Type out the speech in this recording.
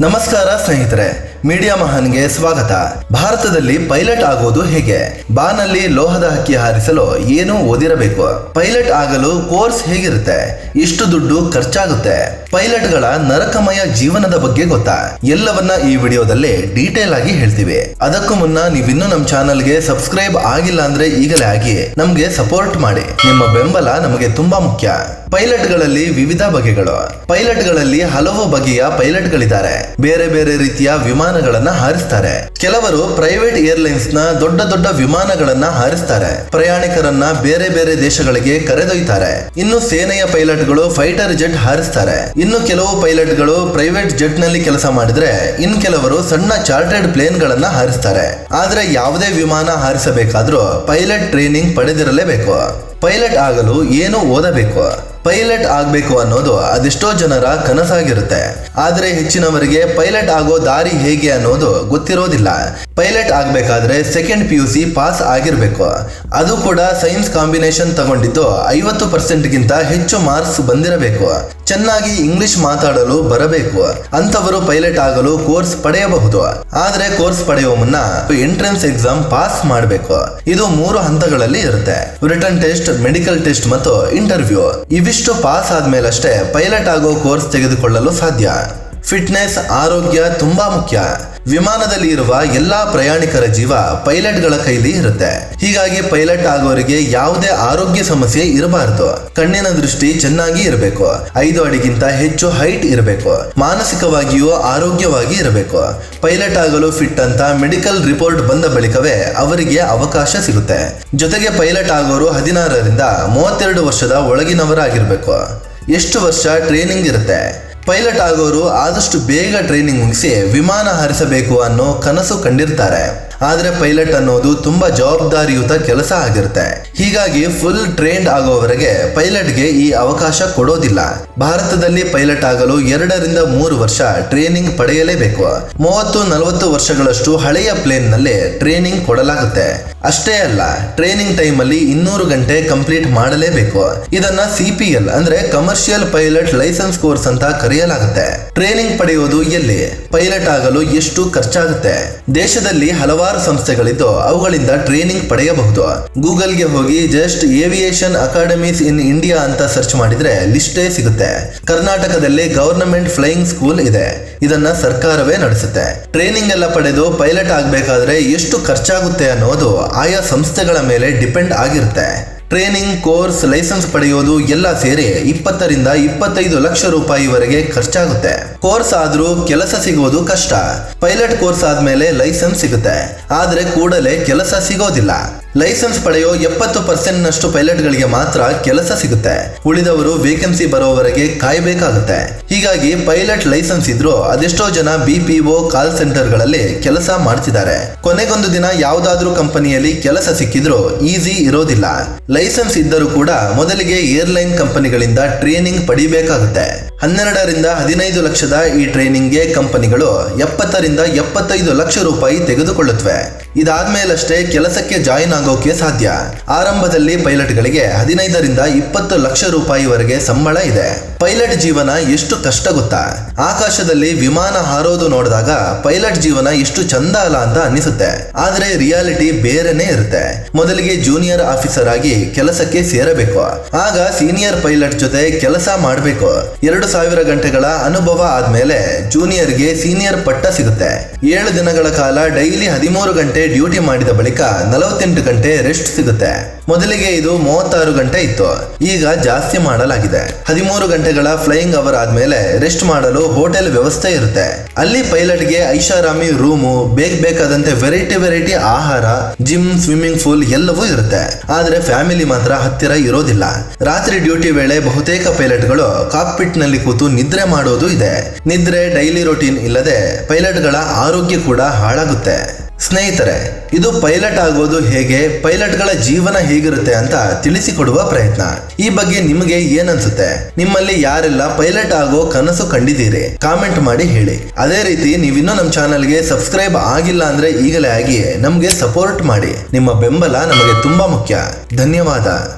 ನಮಸ್ಕಾರ ಸ್ನೇಹಿತರೆ, ಮೀಡಿಯಾ ಮಹಾನ್ಗೆ ಸ್ವಾಗತ. ಭಾರತದಲ್ಲಿ ಪೈಲಟ್ ಆಗೋದು ಹೇಗೆ? ಬಾನಲ್ಲಿ ಲೋಹದ ಹಕ್ಕಿ ಹಾರಿಸಲು ಏನು ಓದಿರಬೇಕು? ಪೈಲಟ್ ಆಗಲು ಕೋರ್ಸ್ ಹೇಗಿರುತ್ತೆ? ಇಷ್ಟು ದುಡ್ಡು ಖರ್ಚಾಗುತ್ತೆ? ಪೈಲಟ್ಗಳ ನರಕಮಯ ಜೀವನದ ಬಗ್ಗೆ ಗೊತ್ತಾ? ಎಲ್ಲವನ್ನ ಈ ವಿಡಿಯೋದಲ್ಲಿ ಡೀಟೇಲ್ ಆಗಿ ಹೇಳ್ತೀವಿ. ಅದಕ್ಕೂ ಮುನ್ನ ನೀವಿನ್ನೂ ನಮ್ಮ ಚಾನಲ್ಗೆ ಸಬ್ಸ್ಕ್ರೈಬ್ ಆಗಿಲ್ಲ ಅಂದ್ರೆ ಈಗಲೇ ಆಗಿ ನಮ್ಗೆ ಸಪೋರ್ಟ್ ಮಾಡಿ. ನಿಮ್ಮ ಬೆಂಬಲ ನಮಗೆ ತುಂಬಾ ಮುಖ್ಯ. ಪೈಲಟ್ಗಳಲ್ಲಿ ವಿವಿಧ ಬಗೆಗಳು. ಪೈಲಟ್ಗಳಲ್ಲಿ ಹಲವು ಬಗೆಯ ಪೈಲಟ್ಗಳಿದ್ದಾರೆ. ಬೇರೆ ಬೇರೆ ರೀತಿಯ ವಿಮಾನಗಳನ್ನ ಹಾರಿಸ್ತಾರೆ. ಕೆಲವರು ಪ್ರೈವೇಟ್ ಏರ್ಲೈನ್ಸ್ ನ ದೊಡ್ಡ ದೊಡ್ಡ ವಿಮಾನಗಳನ್ನ ಹಾರಿಸ್ತಾರೆ. ಪ್ರಯಾಣಿಕರನ್ನ ಬೇರೆ ಬೇರೆ ದೇಶಗಳಿಗೆ ಕರೆದೊಯ್ತಾರೆ. ಇನ್ನು ಸೇನೆಯ ಪೈಲಟ್ಗಳು ಫೈಟರ್ ಜೆಟ್ ಹಾರಿಸ್ತಾರೆ. ಇನ್ನು ಕೆಲವು ಪೈಲಟ್ಗಳು ಪ್ರೈವೇಟ್ ಜೆಟ್ ನಲ್ಲಿ ಕೆಲಸ ಮಾಡಿದ್ರೆ ಇನ್ ಕೆಲವರು ಸಣ್ಣ ಚಾರ್ಟರ್ಡ್ ಪ್ಲೇನ್ ಗಳನ್ನ ಹಾರಿಸ್ತಾರೆ. ಆದ್ರೆ ಯಾವುದೇ ವಿಮಾನ ಹಾರಿಸಬೇಕಾದ್ರೂ ಪೈಲಟ್ ಟ್ರೈನಿಂಗ್ ಪಡೆದಿರಲೇಬೇಕು. ಪೈಲಟ್ ಆಗಲು ಏನು ಓದಬೇಕು? ಪೈಲಟ್ ಆಗಬೇಕು ಅನ್ನೋದು ಅದೆಷ್ಟೋ ಜನರ ಕನಸಾಗಿರುತ್ತೆ. ಆದರೆ ಹೆಚ್ಚಿನವರಿಗೆ ಪೈಲಟ್ ಆಗೋ ದಾರಿ ಹೇಗೆ ಅನ್ನೋದು ಗೊತ್ತಿರೋದಿಲ್ಲ. ಪೈಲಟ್ ಆಗಬೇಕಾದ್ರೆ ಸೆಕೆಂಡ್ PUC ಪಾಸ್ ಆಗಿರಬೇಕು. ಅದು ಕೂಡ ಸೈನ್ಸ್ ಕಾಂಬಿನೇಷನ್ ತಗೊಂಡಿದ್ದು 50% ಗಿಂತ ಹೆಚ್ಚು ಮಾರ್ಕ್ಸ್ ಬಂದಿರಬೇಕು. ಚೆನ್ನಾಗಿ ಇಂಗ್ಲಿಷ್ ಮಾತಾಡಲು ಬರಬೇಕು. ಅಂತವರು ಪೈಲಟ್ ಆಗಲು ಕೋರ್ಸ್ ಪಡೆಯಬಹುದು. ಆದ್ರೆ ಕೋರ್ಸ್ ಪಡೆಯುವ ಮುನ್ನ ಎಂಟ್ರೆನ್ಸ್ ಎಕ್ಸಾಮ್ ಪಾಸ್ ಮಾಡಬೇಕು. ಇದು 3 ಹಂತಗಳಲ್ಲಿ ಇರುತ್ತೆ: ರಿಟರ್ನ್ ಟೆಸ್ಟ್, ಮೆಡಿಕಲ್ ಟೆಸ್ಟ್ ಮತ್ತು ಇಂಟರ್ವ್ಯೂ. ಇವಿಷ್ಟು ಪಾಸ್ ಆದ್ಮೇಲಷ್ಟೇ ಪೈಲಟ್ ಆಗೋ ಕೋರ್ಸ್ ತೆಗೆದುಕೊಳ್ಳಲು ಸಾಧ್ಯ. ಫಿಟ್ನೆಸ್, ಆರೋಗ್ಯ ತುಂಬಾ ಮುಖ್ಯ. ವಿಮಾನದಲ್ಲಿ ಇರುವ ಎಲ್ಲಾ ಪ್ರಯಾಣಿಕರ ಜೀವ ಪೈಲಟ್ಗಳ ಕೈಲಿ ಇರುತ್ತೆ. ಹೀಗಾಗಿ ಪೈಲಟ್ ಆಗೋರಿಗೆ ಯಾವುದೇ ಆರೋಗ್ಯ ಸಮಸ್ಯೆ ಇರಬಾರದು. ಕಣ್ಣಿನ ದೃಷ್ಟಿ ಚೆನ್ನಾಗಿ ಇರಬೇಕು. 5 ಅಡಿಗಿಂತ ಹೆಚ್ಚು ಹೈಟ್ ಇರಬೇಕು. ಮಾನಸಿಕವಾಗಿಯೂ ಆರೋಗ್ಯವಾಗಿ ಇರಬೇಕು. ಪೈಲಟ್ ಆಗಲು ಫಿಟ್ ಅಂತ ಮೆಡಿಕಲ್ ರಿಪೋರ್ಟ್ ಬಂದ ಬಳಿಕವೇ ಅವರಿಗೆ ಅವಕಾಶ ಸಿಗುತ್ತೆ. ಜೊತೆಗೆ ಪೈಲಟ್ ಆಗೋರು 16ರಿಂದ 32 ವರ್ಷದ ಒಳಗಿನವರಾಗಿರ್ಬೇಕು. ಎಷ್ಟು ವರ್ಷ ಟ್ರೈನಿಂಗ್ ಇರುತ್ತೆ? ಪೈಲಟ್ ಆಗೋರು ಆದಷ್ಟು ಬೇಗ ಟ್ರೈನಿಂಗ್ ಮುಗಿಸಿ ವಿಮಾನ ಹಾರಿಸಬೇಕು ಅನ್ನೋ ಕನಸು ಕಂಡಿರ್ತಾರೆ. ಆದ್ರೆ ಪೈಲಟ್ ಅನ್ನೋದು ತುಂಬಾ ಜವಾಬ್ದಾರಿಯುತ ಕೆಲಸ ಆಗಿರುತ್ತೆ. ಹೀಗಾಗಿ ಫುಲ್ ಟ್ರೈನ್ಡ್ ಆಗೋವರೆಗೆ ಪೈಲಟ್ಗೆ ಈ ಅವಕಾಶ ಕೊಡೋದಿಲ್ಲ. ಭಾರತದಲ್ಲಿ ಪೈಲಟ್ ಆಗಲು 2ರಿಂದ 3 ವರ್ಷ ಟ್ರೈನಿಂಗ್ ಪಡೆಯಲೇಬೇಕು. 30-40 ವರ್ಷಗಳಷ್ಟು ಹಳೆಯ ಪ್ಲೇನ್ ನಲ್ಲಿ ಟ್ರೈನಿಂಗ್ ಕೊಡಲಾಗುತ್ತೆ. ಅಷ್ಟೇ ಅಲ್ಲ, ಟ್ರೈನಿಂಗ್ ಟೈಮ್ ಅಲ್ಲಿ 200 ಗಂಟೆ ಕಂಪ್ಲೀಟ್ ಮಾಡಲೇಬೇಕು. ಇದನ್ನ CPL ಅಂದ್ರೆ ಕಮರ್ಷಿಯಲ್ ಪೈಲಟ್ ಲೈಸೆನ್ಸ್ ಕೋರ್ಸ್ ಅಂತ ಕರೆಯಲಾಗುತ್ತೆ. ಟ್ರೈನಿಂಗ್ ಪಡೆಯೋದು ಎಲ್ಲಿ? ಪೈಲಟ್ ಆಗಲು ಎಷ್ಟು ಖರ್ಚಾಗುತ್ತೆ? ದೇಶದಲ್ಲಿ ಹಲವಾರು ಸಂಸ್ಥೆಗಳಿದ್ದು ಅವುಗಳಿಂದ ಟ್ರೈನಿಂಗ್ ಪಡೆಯಬಹುದು. ಗೂಗಲ್ಗೆ ಹೋಗಿ just aviation academies in India ಅಂತ ಸರ್ಚ್ ಮಾಡಿದ್ರೆ ಲಿಸ್ಟೇ ಸಿಗುತ್ತೆ. ಕರ್ನಾಟಕದಲ್ಲಿ ಗವರ್ನಮೆಂಟ್ ಫ್ಲೈಯಿಂಗ್ ಸ್ಕೂಲ್ ಇದೆ. ಇದನ್ನ ಸರ್ಕಾರವೇ ನಡೆಸುತ್ತೆ. ಟ್ರೈನಿಂಗ್ ಎಲ್ಲ ಪಡೆದು ಪೈಲಟ್ ಆಗಬೇಕಾದ್ರೆ ಎಷ್ಟು ಖರ್ಚಾಗುತ್ತೆ ಅನ್ನೋದು ಆಯಾ ಸಂಸ್ಥೆಗಳ ಮೇಲೆ ಡಿಪೆಂಡ್ ಆಗಿರುತ್ತೆ. ಟ್ರೈನಿಂಗ್, ಕೋರ್ಸ್, ಲೈಸೆನ್ಸ್ ಪಡೆಯೋದು ಎಲ್ಲ ಸೇರಿ 20ರಿಂದ 25 ಲಕ್ಷ ರೂಪಾಯಿವರೆಗೆ ಖರ್ಚಾಗುತ್ತೆ. ಕೋರ್ಸ್ ಆದ್ರೂ ಕೆಲಸ ಸಿಗೋದು ಕಷ್ಟ. ಪೈಲಟ್ ಕೋರ್ಸ್ ಆದ್ಮೇಲೆ ಲೈಸೆನ್ಸ್ ಸಿಗುತ್ತೆ. ಆದ್ರೆ ಕೂಡಲೇ ಕೆಲಸ ಸಿಗೋದಿಲ್ಲ. ಲೈಸೆನ್ಸ್ ಪಡೆಯೋ 70% ನಷ್ಟು ಪೈಲಟ್ಗಳಿಗೆ ಮಾತ್ರ ಕೆಲಸ ಸಿಗುತ್ತೆ. ಉಳಿದವರು ವೇಕೆನ್ಸಿ ಬರೋವರೆಗೆ ಕಾಯಬೇಕಾಗುತ್ತೆ. ಹೀಗಾಗಿ ಪೈಲಟ್ ಲೈಸೆನ್ಸ್ ಇದ್ರೂ ಅದೆಷ್ಟೋ ಜನ BPO ಕಾಲ್ ಸೆಂಟರ್ಗಳಲ್ಲಿ ಕೆಲಸ ಮಾಡ್ತಿದ್ದಾರೆ. ಕೊನೆಗೊಂದು ದಿನ ಯಾವುದಾದ್ರೂ ಕಂಪನಿಯಲ್ಲಿ ಕೆಲಸ ಸಿಕ್ಕಿದ್ರೂ ಈಸಿ ಇರೋದಿಲ್ಲ. ಲೈಸೆನ್ಸ್ ಇದ್ದರೂ ಕೂಡ ಮೊದಲಿಗೆ ಏರ್ಲೈನ್ ಕಂಪನಿಗಳಿಂದ ಟ್ರೈನಿಂಗ್ ಪಡಿಬೇಕಾಗುತ್ತೆ. 12ರಿಂದ 15 ಲಕ್ಷದ ಈ ಟ್ರೈನಿಂಗ್ಗೆ ಕಂಪನಿಗಳು 70ರಿಂದ 75 ಲಕ್ಷ ರೂಪಾಯಿ ತೆಗೆದುಕೊಳ್ಳುತ್ತವೆ. ಇದಾದ್ಮೇಲಷ್ಟೇ ಕೆಲಸಕ್ಕೆ ಜಾಯಿನ್ ಆಗೋಕೆ ಸಾಧ್ಯ. ಆರಂಭದಲ್ಲಿ ಪೈಲಟ್ಗಳಿಗೆ 15ರಿಂದ 20 ಲಕ್ಷ ರೂಪಾಯಿವರೆಗೆ ಸಂಬಳ ಇದೆ. ಪೈಲಟ್ ಜೀವನ ಎಷ್ಟು ಕಷ್ಟ ಗೊತ್ತಾ? ಆಕಾಶದಲ್ಲಿ ವಿಮಾನ ಹಾರೋದು ನೋಡಿದಾಗ ಪೈಲಟ್ ಜೀವನ ಎಷ್ಟು ಚಂದ ಅಲ್ಲ ಅಂತ ಅನಿಸುತ್ತೆ. ಆದ್ರೆ ರಿಯಾಲಿಟಿ ಬೇರೆನೇ ಇರುತ್ತೆ. ಮೊದಲಿಗೆ ಜೂನಿಯರ್ ಆಫೀಸರ್ ಆಗಿ ಕೆಲಸಕ್ಕೆ ಸೇರಬೇಕು. ಆಗ ಸೀನಿಯರ್ ಪೈಲಟ್ ಜೊತೆ ಕೆಲಸ ಮಾಡಬೇಕು. 2000 ಗಂಟೆಗಳ ಅನುಭವ ಆದ್ಮೇಲೆ ಜೂನಿಯರ್ಗೆ ಸೀನಿಯರ್ ಪಟ್ಟ ಸಿಗುತ್ತೆ. 7 ದಿನಗಳ ಕಾಲ ಡೈಲಿ 13 ಗಂಟೆ ಡ್ಯೂಟಿ ಮಾಡಿದ ಬಳಿಕ 48 ಗಂಟೆ ರೆಸ್ಟ್ ಸಿಗುತ್ತೆ. ಮೊದಲಿಗೆ ಇದು 36 ಗಂಟೆ ಇತ್ತು. ಈಗ ಜಾಸ್ತಿ ಮಾಡಲಾಗಿದೆ. 13 ಗಂಟೆಗಳ ಫ್ಲೈಯಿಂಗ್ ಅವರ್ ಆದ್ಮೇಲೆ ರೆಸ್ಟ್ ಮಾಡಲು ಹೋಟೆಲ್ ವ್ಯವಸ್ಥೆ ಇರುತ್ತೆ. ಅಲ್ಲಿ ಪೈಲಟ್ಗೆ ಐಷಾರಾಮಿ ರೂಮು, ಬೇಕಾದಂತೆ ವೆರೈಟಿ ಆಹಾರ, ಜಿಮ್, ಸ್ವಿಮ್ಮಿಂಗ್ ಪೂಲ್ ಎಲ್ಲವೂ ಇರುತ್ತೆ. ಆದ್ರೆ ಫ್ಯಾಮಿಲಿ ಮಾತ್ರ ಹತ್ತಿರ ಇರೋದಿಲ್ಲ. ರಾತ್ರಿ ಡ್ಯೂಟಿ ವೇಳೆ ಬಹುತೇಕ ಪೈಲಟ್ಗಳು ಕಾಕ್ಪಿಟ್ ನಲ್ಲಿ ಕೂತು ನಿದ್ರೆ ಮಾಡೋದು ಇದೆ. ನಿದ್ರೆ ಡೈಲಿ ರೂಟೀನ್ ಇಲ್ಲದೆ ಪೈಲಟ್ಗಳ ಆರೋಗ್ಯ ಕೂಡ ಹಾಳಾಗುತ್ತೆ. ಸ್ನೇಹಿತರೆ, ಇದು ಪೈಲಟ್ ಆಗೋದು ಹೇಗೆ, ಪೈಲಟ್ಗಳ ಜೀವನ ಹೇಗಿರುತ್ತೆ ಅಂತ ತಿಳಿಸಿಕೊಡುವ ಪ್ರಯತ್ನ. ಈ ಬಗ್ಗೆ ನಿಮಗೆ ಏನನ್ಸುತ್ತೆ? ನಿಮ್ಮಲ್ಲಿ ಯಾರೆಲ್ಲ ಪೈಲಟ್ ಆಗೋ ಕನಸು ಕಂಡಿದ್ದೀರಿ? ಕಾಮೆಂಟ್ ಮಾಡಿ ಹೇಳಿ. ಅದೇ ರೀತಿ ನೀವಿನ್ನೂ ನಮ್ಮ ಚಾನಲ್ಗೆ ಸಬ್ಸ್ಕ್ರೈಬ್ ಆಗಿಲ್ಲ ಅಂದ್ರೆ ಈಗಲೇ ಆಗಿ ನಮ್ಗೆ ಸಪೋರ್ಟ್ ಮಾಡಿ. ನಿಮ್ಮ ಬೆಂಬಲ ನಮಗೆ ತುಂಬಾ ಮುಖ್ಯ. ಧನ್ಯವಾದ.